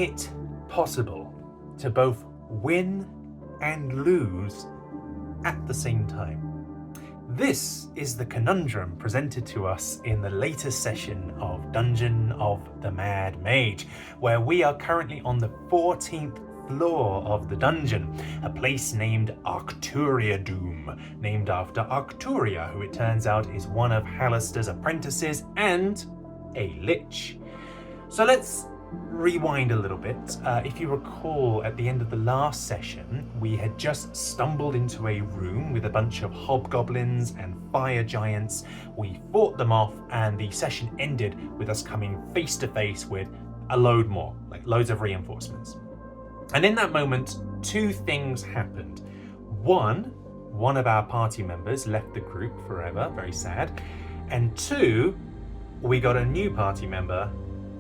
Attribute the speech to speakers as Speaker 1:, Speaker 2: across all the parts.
Speaker 1: it possible to both win and lose at the same time? This is the conundrum presented to us in the latest session of Dungeon of the Mad Mage, where we are currently on the 14th floor of the dungeon, a place named Arcturia Doom, named after Arcturia, who it turns out is one of Hallister's apprentices and a lich. So let's rewind a little bit. If you recall, at the end of the last session, we had just stumbled into a room with a bunch of hobgoblins and fire giants. We fought them off, and the session ended with us coming face to face with a load more, like loads of reinforcements. And in that moment, two things happened. One of our party members left the group forever, very sad. And two, we got a new party member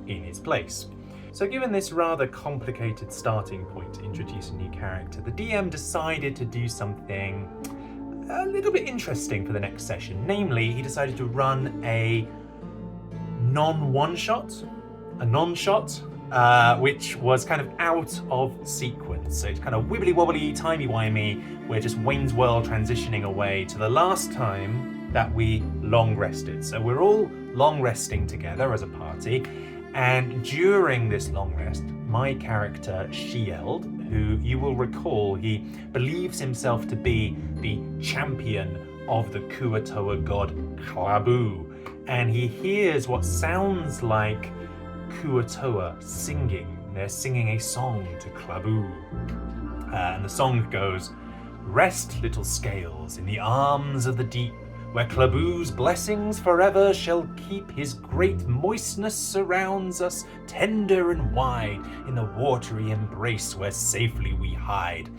Speaker 1: in his place. So given this rather complicated starting point to introduce a new character, the DM decided to do something a little bit interesting for the next session. Namely, he decided to run a non-shot, which was kind of out of sequence. So it's kind of wibbly-wobbly, timey-wimey. We're just Wayne's World transitioning away to the last time that we long rested. So we're all long resting together as a party. And during this long rest, my character, Shield, who you will recall, he believes himself to be the champion of the Kuatoa god Klabu. And he hears what sounds like Kuatoa singing. They're singing a song to Klabu. And the song goes, "Rest, little scales, in the arms of the deep, where Klabu's blessings forever shall keep. His great moistness surrounds us, tender and wide, in the watery embrace where safely we hide.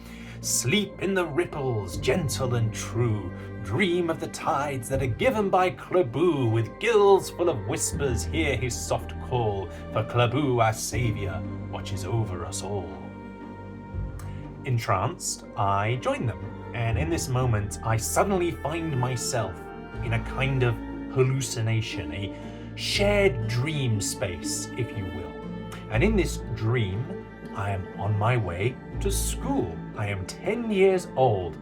Speaker 1: Sleep in the ripples, gentle and true. Dream of the tides that are given by Klabu. With gills full of whispers, hear his soft call. For Klabu, our savior, watches over us all." Entranced, I join them. And in this moment, I suddenly find myself in a kind of hallucination, a shared dream space, if you will. And in this dream, I am on my way to school. I am 10 years old.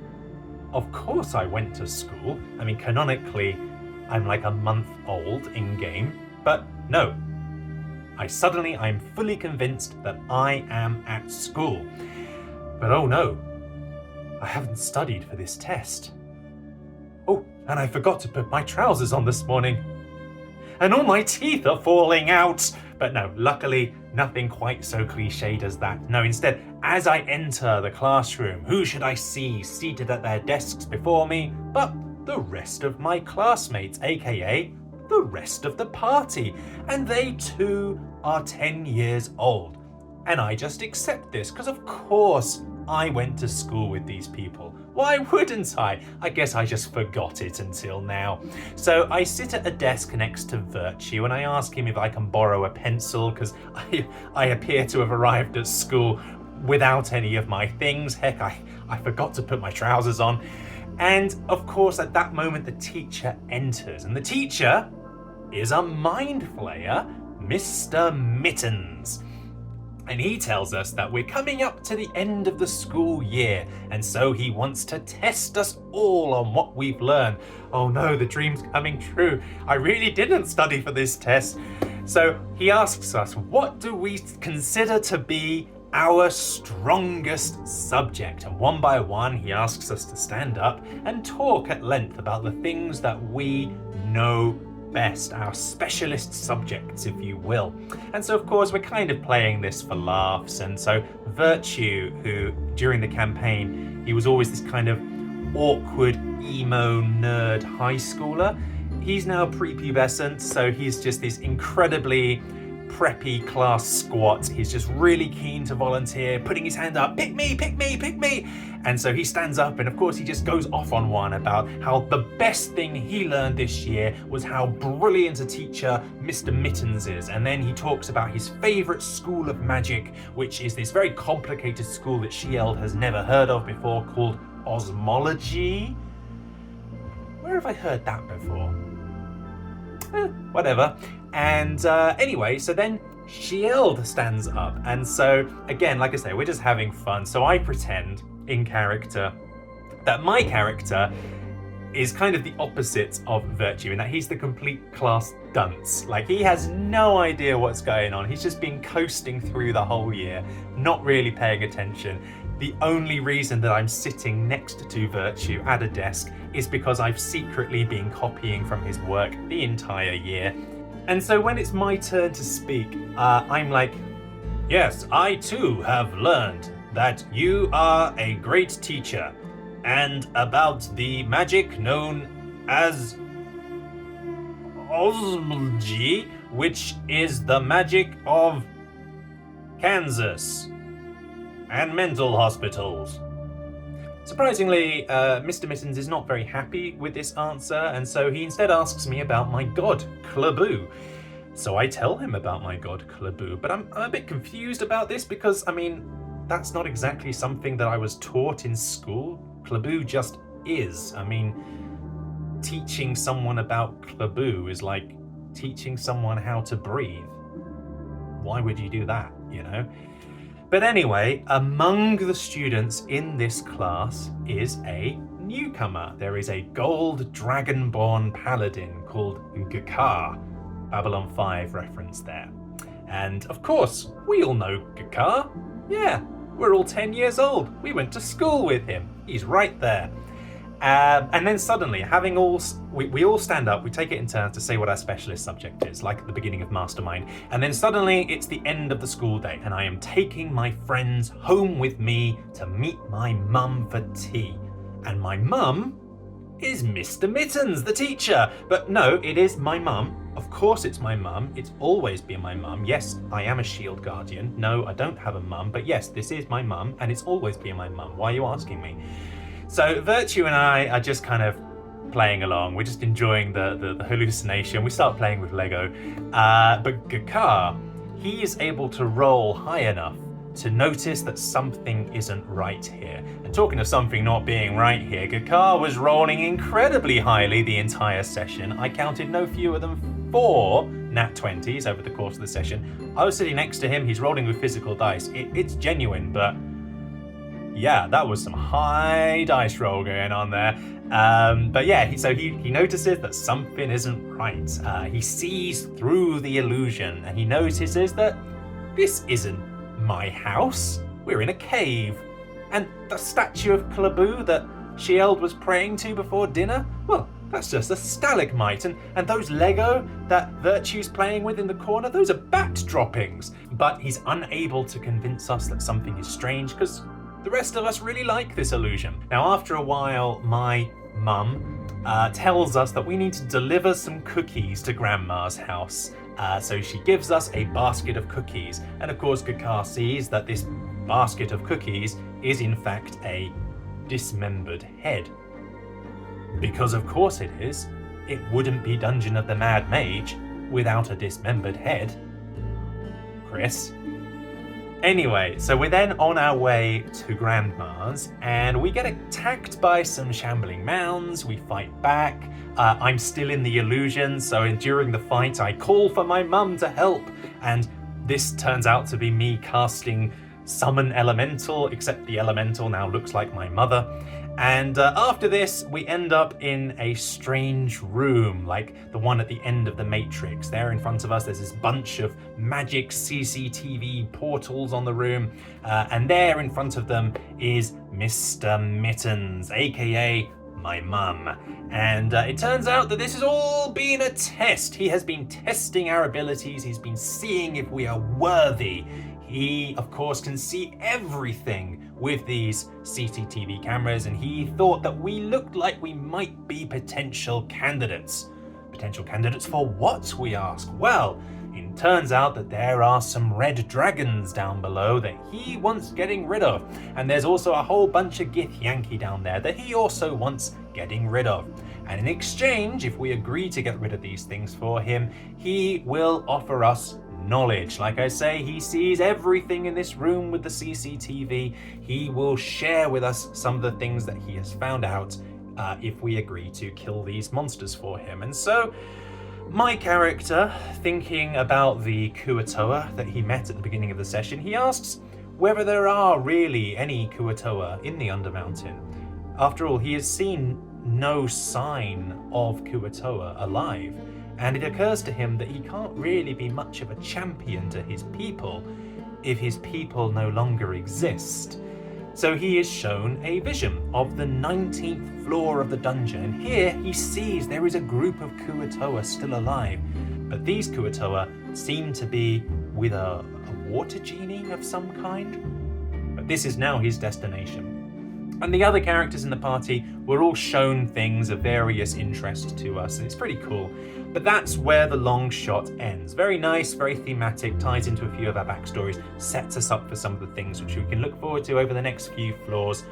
Speaker 1: Of course I went to school. I mean, canonically, I'm like a month old in game, but no. I'm fully convinced that I am at school. But oh no, I haven't studied for this test. Oh, and I forgot to put my trousers on this morning. And all my teeth are falling out. But no, luckily, nothing quite so cliched as that. No, instead, as I enter the classroom, who should I see seated at their desks before me but the rest of my classmates, aka the rest of the party. And they too are 10 years old. And I just accept this, because of course I went to school with these people. Why wouldn't I? I guess I just forgot it until now. So I sit at a desk next to Virtue and I ask him if I can borrow a pencil, because I appear to have arrived at school without any of my things. Heck, I forgot to put my trousers on. And of course at that moment the teacher enters, and the teacher is a mind flayer, Mr. Mittens. And he tells us that we're coming up to the end of the school year, and so he wants to test us all on what we've learned. Oh no, the dream's coming true. I really didn't study for this test. So he asks us, what do we consider to be our strongest subject? And one by one, he asks us to stand up and talk at length about the things that we know best, our specialist subjects, if you will. And so of course we're kind of playing this for laughs, and so Virtue, who during the campaign he was always this kind of awkward emo nerd high schooler, he's now prepubescent, so he's just this incredibly preppy class squat. He's just really keen to volunteer, putting his hand up, pick me, pick me, pick me. And so he stands up, and of course he just goes off on one about how the best thing he learned this year was how brilliant a teacher Mr. Mittens is. And then he talks about his favorite school of magic, which is this very complicated school that Shield has never heard of before, called Osmology. Where have I heard that before? Whatever. And anyway, so then Shield stands up. And so, again, like I say, we're just having fun. So I pretend in character that my character is kind of the opposite of Virtue, in that he's the complete class dunce. Like, he has no idea what's going on. He's just been coasting through the whole year, not really paying attention. The only reason that I'm sitting next to Virtue at a desk is because I've secretly been copying from his work the entire year. And so when it's my turn to speak, I'm like, yes, I too have learned that you are a great teacher, and about the magic known as Osmology, which is the magic of Kansas and mental hospitals. Surprisingly, Mr. Mittens is not very happy with this answer, and so he instead asks me about my god, Klaboo. So I tell him about my god, Klaboo, but I'm a bit confused about this because, I mean, that's not exactly something that I was taught in school. Klaboo just is. I mean, teaching someone about Klaboo is like teaching someone how to breathe. Why would you do that, you know? But anyway, among the students in this class is a newcomer. There is a gold dragonborn paladin called Gakar. Babylon 5 reference there. And of course, we all know Gakar. Yeah, we're all 10 years old. We went to school with him. He's right there. And then suddenly, we all stand up, we take it in turns to say what our specialist subject is, like at the beginning of Mastermind. And then suddenly, it's the end of the school day, and I am taking my friends home with me to meet my mum for tea. And my mum is Mr. Mittens, the teacher. But no, it is my mum. Of course it's my mum. It's always been my mum. Yes, I am a shield guardian. No, I don't have a mum, but yes, this is my mum, and it's always been my mum. Why are you asking me? So Virtue and I are just kind of playing along. We're just enjoying the hallucination. We start playing with Lego. But Gakar, he is able to roll high enough to notice that something isn't right here. And talking of something not being right here, Gakar was rolling incredibly highly the entire session. I counted no fewer than 4 nat 20s over the course of the session. I was sitting next to him. He's rolling with physical dice. It's genuine, but yeah, that was some high dice roll going on there. But yeah, he notices that something isn't right. He sees through the illusion, and he notices that this isn't my house. We're in a cave. And the statue of Klaboo that Shield was praying to before dinner, well, that's just a stalagmite. And those Lego that Virtue's playing with in the corner, those are bat droppings. But he's unable to convince us that something is strange because the rest of us really like this illusion. Now, after a while, my mum tells us that we need to deliver some cookies to Grandma's house. So she gives us a basket of cookies. And of course, Gakar sees that this basket of cookies is in fact a dismembered head. Because of course it is. It wouldn't be Dungeon of the Mad Mage without a dismembered head. Chris? Anyway, so we're then on our way to Grandma's, and we get attacked by some shambling mounds. We fight back. I'm still in the illusion, so during the fight I call for my mum to help, and this turns out to be me casting Summon Elemental, except the Elemental now looks like my mother. And after this, we end up in a strange room, like the one at the end of the Matrix. There in front of us, there's this bunch of magic CCTV portals on the room. And there in front of them is Mr. Mittens, aka my mum. And it turns out that this has all been a test. He has been testing our abilities. He's been seeing if we are worthy. He, of course, can see everything with these CCTV cameras, and he thought that we looked like we might be potential candidates. Potential candidates for what, we ask? Well, it turns out that there are some red dragons down below that he wants getting rid of. And there's also a whole bunch of Githyanki down there that he also wants getting rid of. And in exchange, if we agree to get rid of these things for him, he will offer us knowledge. Like I say, he sees everything in this room with the CCTV. He will share with us some of the things that he has found out if we agree to kill these monsters for him. And so My character, thinking about the Kuatoa that he met at the beginning of the session, he asks whether there are really any Kuatoa in the Undermountain. After all, he has seen no sign of Kuatoa alive, and it occurs to him that he can't really be much of a champion to his people if his people no longer exist. So he is shown a vision of the 19th floor of the dungeon, and here he sees there is a group of Kuatoa still alive, but these Kuatoa seem to be with a water genie of some kind. But this is now his destination. And the other characters in the party were all shown things of various interest to us, and it's pretty cool. But that's where the long shot ends. Very nice, very thematic, ties into a few of our backstories, sets us up for some of the things which we can look forward to over the next few floors.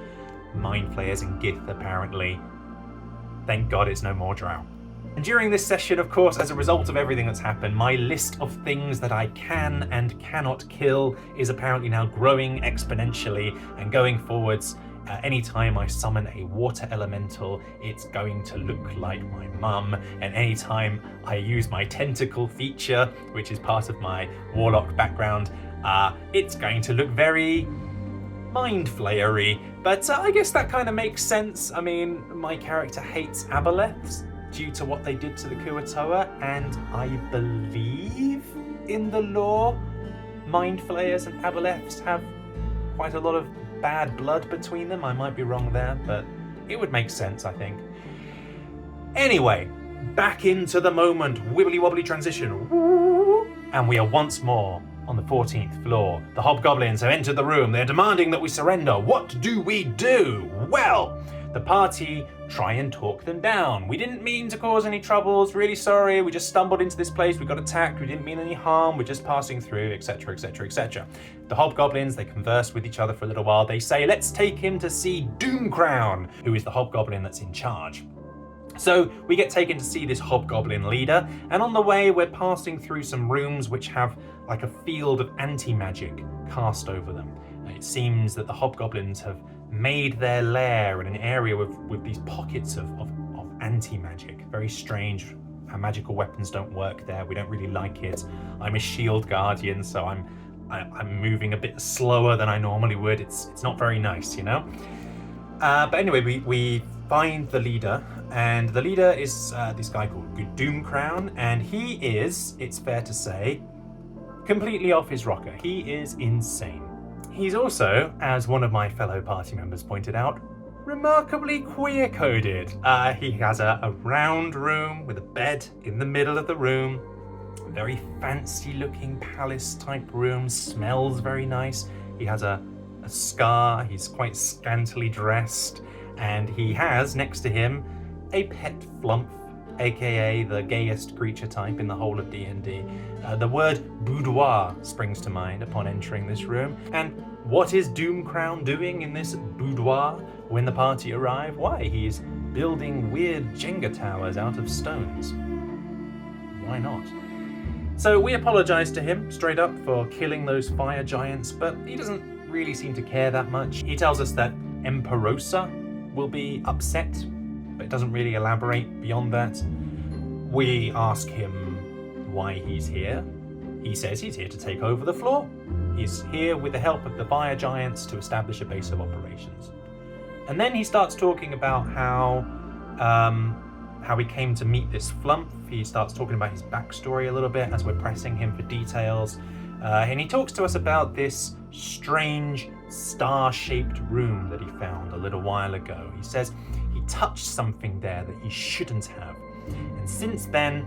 Speaker 1: Mind flayers and Gith, apparently. Thank God it's no more drow. And during this session, of course, as a result of everything that's happened, my list of things that I can and cannot kill is apparently now growing exponentially, and going forwards, anytime I summon a water elemental, it's going to look like my mum, and anytime I use my tentacle feature, which is part of my warlock background, it's going to look very mind flayery. But I guess that kind of makes sense. I mean, my character hates aboleths due to what they did to the Kuatoa, and I believe in the lore, mind flayers and aboleths have quite a lot of bad blood between them. I might be wrong there, but it would make sense, I think. Anyway, back into the moment, wibbly wobbly transition, and we are once more on the 14th floor. The hobgoblins have entered the room. They're demanding that we surrender. What do we do? Well, the party try and talk them down. We didn't mean to cause any troubles, really sorry, we just stumbled into this place, we got attacked, we didn't mean any harm, we're just passing through, etc, etc, etc. The hobgoblins, they converse with each other for a little while. They say, let's take him to see Doomcrown, who is the hobgoblin that's in charge. So we get taken to see this hobgoblin leader, and on the way we're passing through some rooms which have like a field of anti-magic cast over them. It seems that the hobgoblins have made their lair in an area with these pockets of anti-magic. Very strange. Our magical weapons don't work there. We don't really like it. I'm a shield guardian, so I'm moving a bit slower than I normally would. It's not very nice, you know? But anyway, we find the leader, and the leader is this guy called Doomcrown, and he is, it's fair to say, completely off his rocker. He is insane. He's also, as one of my fellow party members pointed out, remarkably queer-coded. He has a round room with a bed in the middle of the room. Very fancy-looking palace-type room, smells very nice. He has a scar, he's quite scantily dressed, and he has, next to him, a pet flump, aka the gayest creature type in the whole of D&D. The word boudoir springs to mind upon entering this room. And what is Doomcrown doing in this boudoir when the party arrive? Why, he's building weird Jenga towers out of stones. Why not? So we apologize to him straight up for killing those fire giants, but he doesn't really seem to care that much. He tells us that Emperosa will be upset, but it doesn't really elaborate beyond that. We ask him why he's here. He says he's here to take over the floor. He's here with the help of the fire giants to establish a base of operations. And then he starts talking about how he came to meet this flump. He starts talking about his backstory a little bit as we're pressing him for details. And he talks to us about this strange star-shaped room that he found a little while ago. He says he touched something there that he shouldn't have. And since then,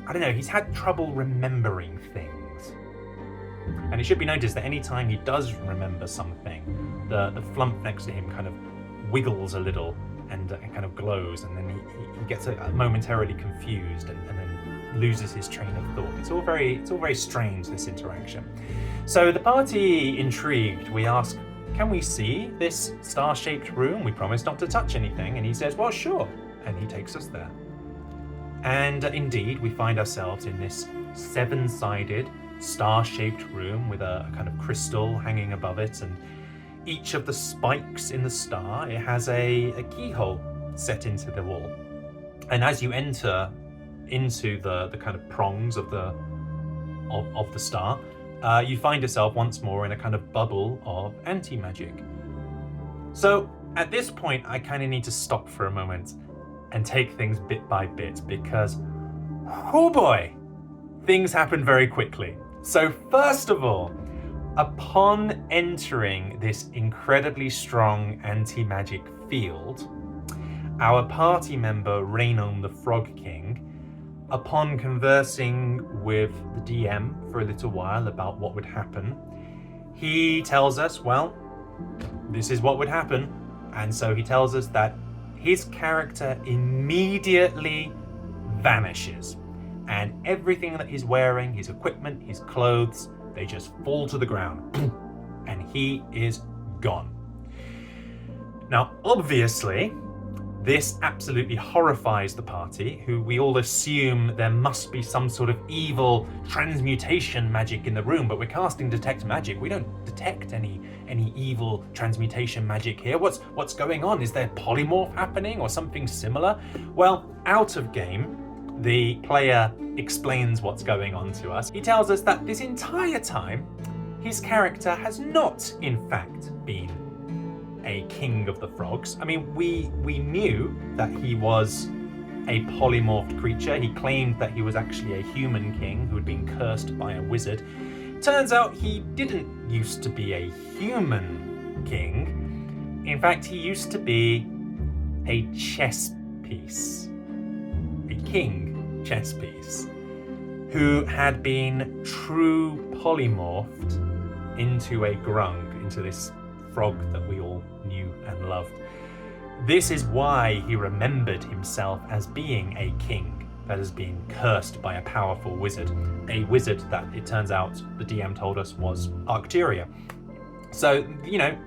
Speaker 1: I don't know, he's had trouble remembering things. And it should be noticed that anytime he does remember something, the flump next to him kind of wiggles a little and kind of glows, and then he gets momentarily confused and then loses his train of thought. It's all very strange, this interaction. So the party, intrigued, we ask, can we see this star-shaped room? We promise not to touch anything. And he says, well, sure. And he takes us there. And indeed, we find ourselves in this 7-sided, star-shaped room with a kind of crystal hanging above it, and each of the spikes in the star, it has a keyhole set into the wall. And as you enter into the kind of prongs of the star, you find yourself once more in a kind of bubble of anti-magic. So at this point, I kind of need to stop for a moment and take things bit by bit because, oh boy, things happen very quickly. So first of all, upon entering this incredibly strong anti-magic field, our party member Rainon the Frog King, upon conversing with the DM for a little while about what would happen, he tells us, well, this is what would happen. And so he tells us that his character immediately vanishes, and everything that he's wearing, his equipment, his clothes, they just fall to the ground, and he is gone. Now, obviously, this absolutely horrifies the party, who we all assume there must be some sort of evil transmutation magic in the room, but we're casting detect magic. We don't detect any evil transmutation magic here. What's going on? Is there polymorph happening or something similar? Well, out of game, the player explains what's going on to us. He tells us that this entire time, his character has not, in fact, been a king of the frogs. I mean, we knew that he was a polymorphed creature. He claimed that he was actually a human king who had been cursed by a wizard. Turns out he didn't used to be a human king. In fact, he used to be a chess piece, a king chess piece, who had been true polymorphed into a grung, into this frog that we all knew and loved. This is why he remembered himself as being a king that has been cursed by a powerful wizard. A wizard that, it turns out, the DM told us was Arcturia. So,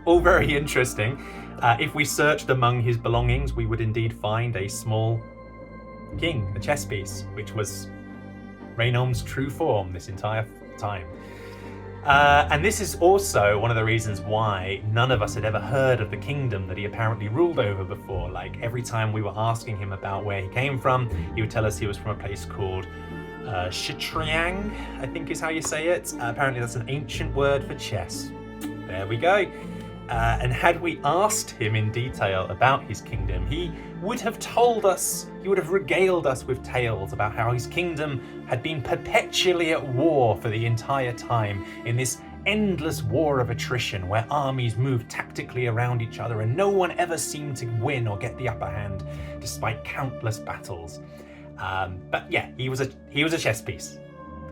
Speaker 1: all very interesting. If we searched among his belongings, we would indeed find a small king, a chess piece, which was Rainom's true form this entire time. And this is also one of the reasons why none of us had ever heard of the kingdom that he apparently ruled over before. Like, every time we were asking him about where he came from, he would tell us he was from a place called Shitriang, I think is how you say it. Apparently that's an ancient word for chess. There we go. And had we asked him in detail about his kingdom, he would have told us, he would have regaled us with tales about how his kingdom had been perpetually at war for the entire time, in this endless war of attrition where armies moved tactically around each other and no one ever seemed to win or get the upper hand despite countless battles. But yeah, he was a chess piece,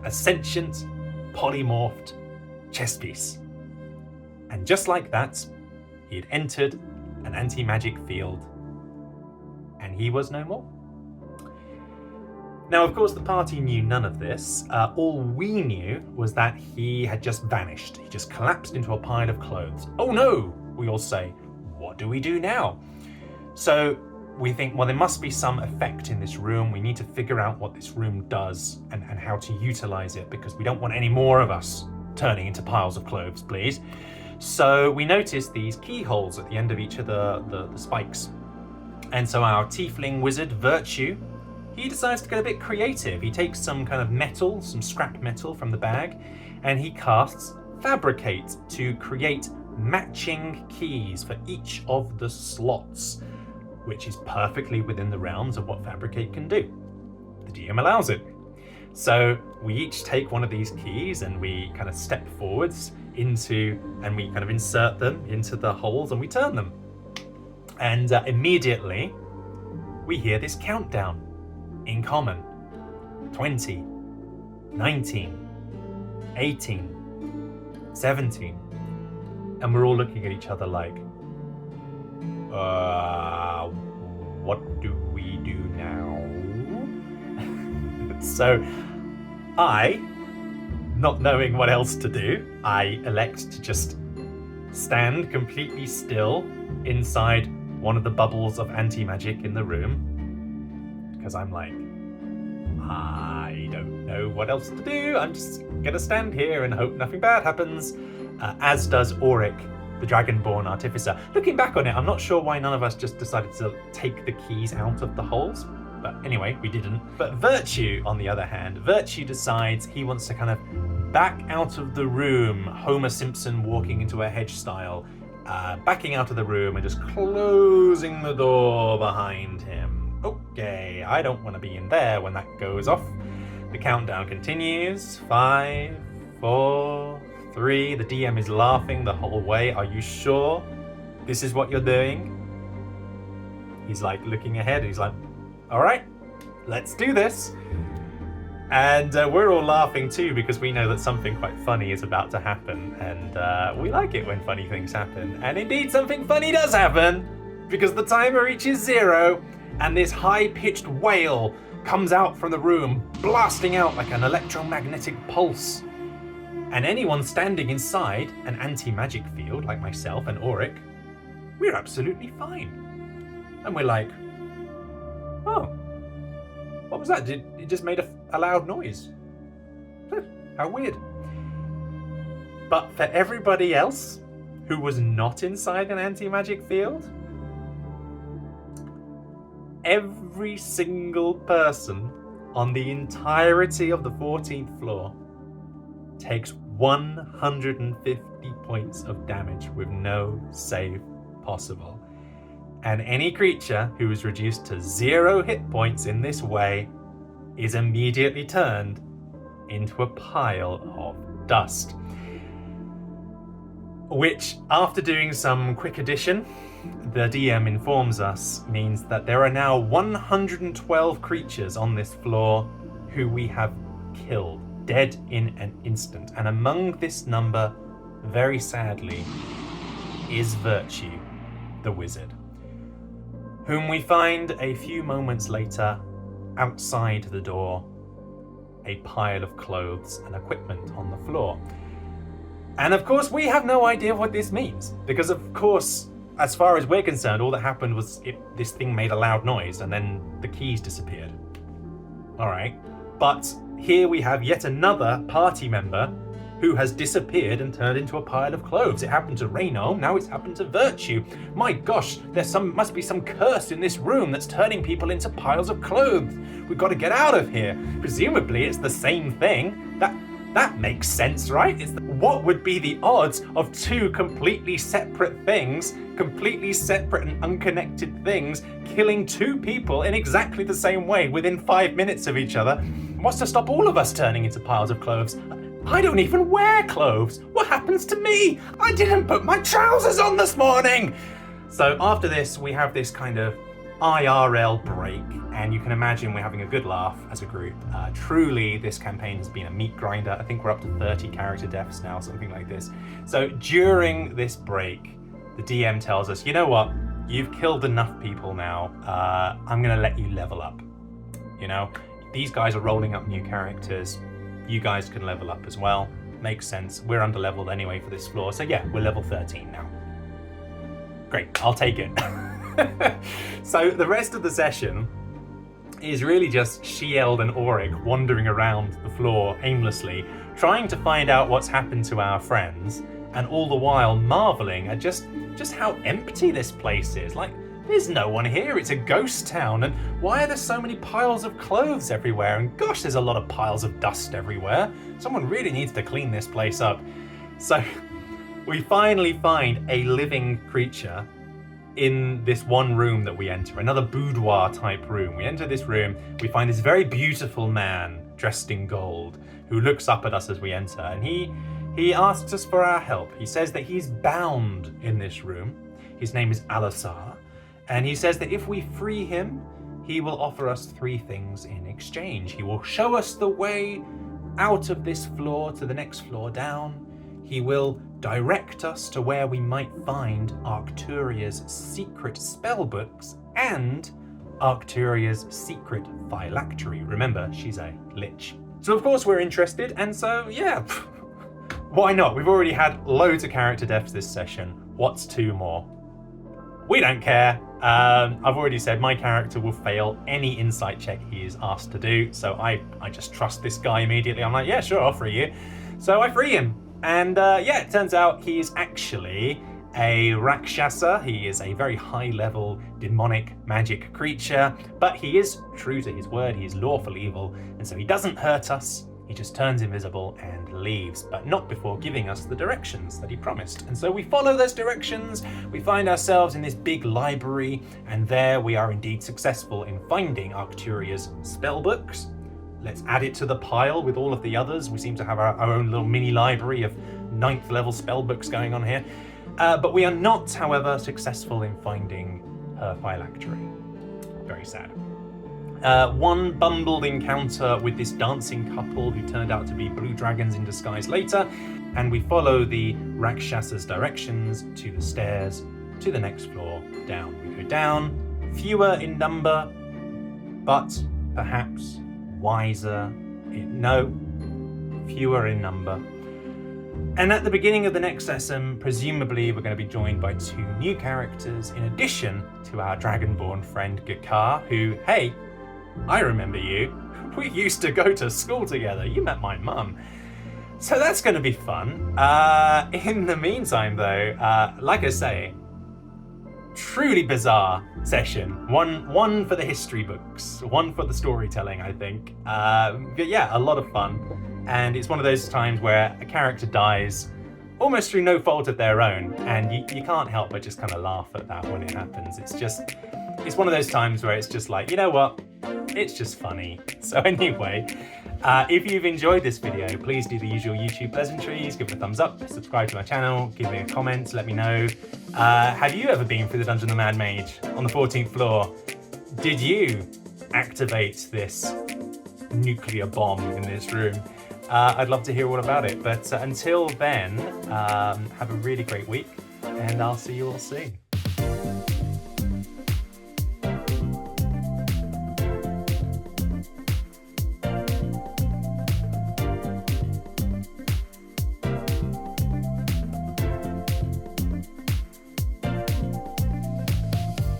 Speaker 1: a sentient, polymorphed chess piece. And just like that, he had entered an anti-magic field, and he was no more. Now, of course, the party knew none of this. All we knew was that he had just vanished. He just collapsed into a pile of clothes. Oh no, we all say. What do we do now? So we think, well, there must be some effect in this room. We need to figure out what this room does and how to utilize it, because we don't want any more of us turning into piles of clothes, please. So we noticed these keyholes at the end of each of the spikes. And so our tiefling wizard, Virtue, he decides to get a bit creative. He takes some kind of metal, some scrap metal from the bag, and he casts Fabricate to create matching keys for each of the slots, which is perfectly within the realms of what Fabricate can do. The DM allows it. So we each take one of these keys and we kind of step forwards and we kind of insert them into the holes and we turn them. And immediately we hear this countdown in common. 20, 19, 18, 17. And we're all looking at each other like, what do we do now? So I, not knowing what else to do, I elect to just stand completely still inside one of the bubbles of anti-magic in the room, because I'm like, I don't know what else to do. I'm just gonna stand here and hope nothing bad happens, as does Auric, the Dragonborn Artificer. Looking back on it, I'm not sure why none of us just decided to take the keys out of the holes. But anyway, we didn't. But Virtue, on the other hand, Virtue decides he wants to kind of back out of the room, Homer Simpson walking into a hedge style, backing out of the room and just closing the door behind him. Okay, I don't want to be in there when that goes off. The countdown continues. 5, 4, 3. The DM is laughing the whole way. Are you sure this is what you're doing? He's like looking ahead. He's like, all right, let's do this. And we're all laughing too because we know that something quite funny is about to happen. And we like it when funny things happen. And indeed, something funny does happen because the timer reaches 0 and this high-pitched wail comes out from the room, blasting out like an electromagnetic pulse. And anyone standing inside an anti-magic field, like myself and Auric, we're absolutely fine. And we're like, oh, what was that? It just made a loud noise. How weird. But for everybody else who was not inside an anti-magic field, every single person on the entirety of the 14th floor takes 150 points of damage with no save possible. And any creature who is reduced to 0 hit points in this way is immediately turned into a pile of dust. Which, after doing some quick addition, the DM informs us means that there are now 112 creatures on this floor who we have killed, dead in an instant. And among this number, very sadly, is Virtue, the wizard, whom we find a few moments later outside the door, a pile of clothes and equipment on the floor. And of course, we have no idea what this means, because of course, as far as we're concerned, all that happened was this thing made a loud noise and then the keys disappeared. All right, but here we have yet another party member who has disappeared and turned into a pile of clothes. It happened to Reno, now it's happened to Virtue. My gosh, must be some curse in this room that's turning people into piles of clothes. We've got to get out of here. Presumably it's the same thing. That makes sense, right? What would be the odds of two completely separate things, completely separate and unconnected things, killing two people in exactly the same way within 5 minutes of each other? What's to stop all of us turning into piles of clothes? I don't even wear clothes. What happens to me? I didn't put my trousers on this morning. So after this, we have this kind of IRL break, and you can imagine we're having a good laugh as a group. Truly, this campaign has been a meat grinder. I think we're up to 30 character deaths now, something like this. So during this break, the DM tells us, you know what? You've killed enough people now. I'm gonna let you level up. You know, these guys are rolling up new characters. You guys can level up as well. Makes sense. We're under-leveled anyway for this floor. So yeah, we're level 13 now. Great, I'll take it. So the rest of the session is really just Shield and Auric wandering around the floor aimlessly, trying to find out what's happened to our friends, and all the while marveling at just how empty this place is. Like, there's no one here, it's a ghost town, and why are there so many piles of clothes everywhere? And gosh, there's a lot of piles of dust everywhere. Someone really needs to clean this place up. So we finally find a living creature in this one room that we enter, another boudoir type room. We enter this room, we find this very beautiful man dressed in gold who looks up at us as we enter, and he asks us for our help. He says that he's bound in this room. His name is Alasar. And he says that if we free him, he will offer us 3 things in exchange. He will show us the way out of this floor to the next floor down. He will direct us to where we might find Arcturia's secret spellbooks and Arcturia's secret phylactery. Remember, she's a lich. So of course we're interested, and so yeah, why not? We've already had loads of character deaths this session. What's 2 more? We don't care. I've already said my character will fail any insight check he is asked to do, so I just trust this guy immediately. I'm like, yeah, sure, I'll free you. So I free him. And yeah, it turns out he's actually a Rakshasa. He is a very high-level demonic magic creature, but he is true to his word. He is lawful evil, and so he doesn't hurt us. He just turns invisible and leaves, but not before giving us the directions that he promised. And so we follow those directions, we find ourselves in this big library, and there we are indeed successful in finding Arcturia's spellbooks. Let's add it to the pile with all of the others. We seem to have our own little mini library of 9th level spellbooks going on here. But we are not, however, successful in finding her phylactery. Very sad. One bumbled encounter with this dancing couple who turned out to be blue dragons in disguise later, and we follow the Rakshasa's directions to the stairs, to the next floor, down. We go down, fewer in number, but perhaps wiser fewer in number. And at the beginning of the next lesson, presumably we're going to be joined by 2 new characters, in addition to our dragonborn friend Gakar, who, hey, I remember you. We used to go to school together. You met my mum. So that's going to be fun. In the meantime, though, like I say, truly bizarre session. One for the history books, one for the storytelling, I think. But yeah, a lot of fun. And it's one of those times where a character dies almost through no fault of their own, and you can't help but just kind of laugh at that when it happens. It's one of those times where it's just like, you know what? It's just funny. So anyway, if you've enjoyed this video, please do the usual YouTube pleasantries, give it a thumbs up, subscribe to my channel, give me a comment, let me know. Have you ever been through the Dungeon of the Mad Mage on the 14th floor? Did you activate this nuclear bomb in this room? I'd love to hear all about it. But until then, have a really great week, and I'll see you all soon.